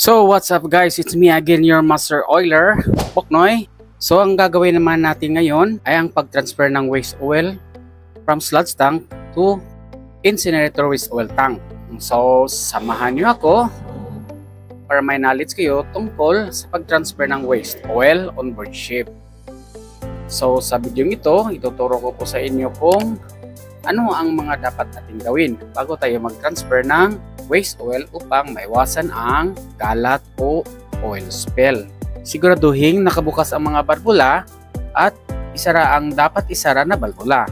So what's up guys, it's me again, your Master Oiler, Poknoy. So ang gagawin naman natin ngayon ay ang pag-transfer ng waste oil from sludge tank to incinerator waste oil tank. So samahan nyo ako para may knowledge kayo tungkol sa pag-transfer ng waste oil on board ship. So sa video ito, ituturo ko po sa inyo kung ano ang mga dapat natin gawin bago tayo mag-transfer ng waste oil upang maiwasan ang kalat o oil spill. Siguraduhin nakabukas ang mga balbula at isara ang dapat isara na balbula.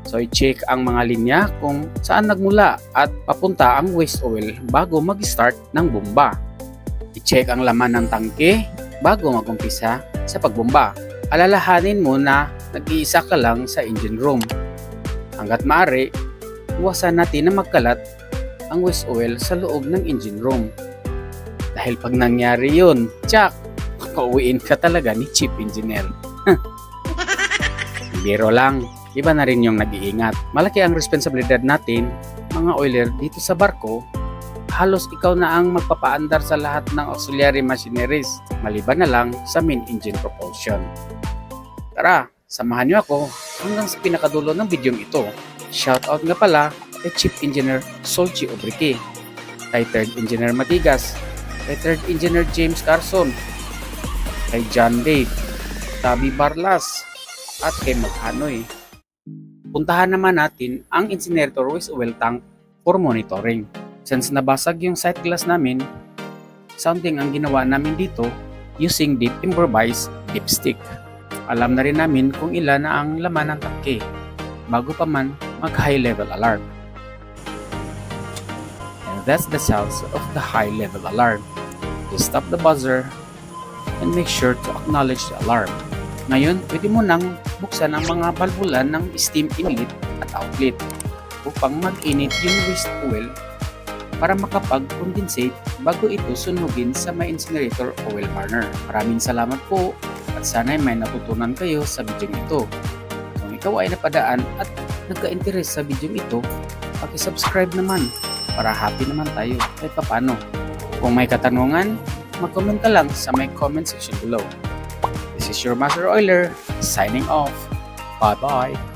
So i-check ang mga linya kung saan nagmula at papunta ang waste oil bago mag-start ng bomba. I-check ang laman ng tangke bago mag-umpisa sa pagbomba. Alalahanin mo na nag-iisa ka lang sa engine room. Hanggat maaari, iwasan natin na magkalat ang waste oil sa loob ng engine room. Dahil pag nangyari yun, tsak, makauwiin ka talaga ni chief engineer. Biro lang, iba na rin yung nag-iingat. Malaki ang responsibilidad natin, mga oiler dito sa barko. Halos ikaw na ang magpapaandar sa lahat ng auxiliary machineries, maliban na lang sa main engine propulsion. Tara, samahan niyo ako hanggang sa pinakadulo ng video ito. Shoutout nga pala kay Chief Engineer Solchi Obrique, kay Third Engineer Matigas, kay Third Engineer James Carson, kay John Dave, Tabi Barlas, at kay Maghanoy. Puntahan naman natin ang incinerator waste oil tank for monitoring. Since nabasag yung sight glass namin, sounding ang ginawa namin dito using deep improvised dipstick. Alam na rin namin kung ilan na ang laman ng tangke bago pa man mag high level alarm. And that's the sounds of the high level alarm. Just stop the buzzer and make sure to acknowledge the alarm. Ngayon, pwede mo nang buksan ang mga balbula ng steam inlet at outlet upang mag-init yung waste oil para makapag-condensate bago ito sunugin sa may incinerator oil burner. Maraming salamat po at sana'y may natutunan kayo sa video ito. Kung ikaw ay napadaan at nagka-interest sa video ito, paki-subscribe naman para happy naman tayo kahit papano. Kung may katanungan, mag-comment ka lang sa may comment section below. This is your Master Oiler signing off. Bye-bye!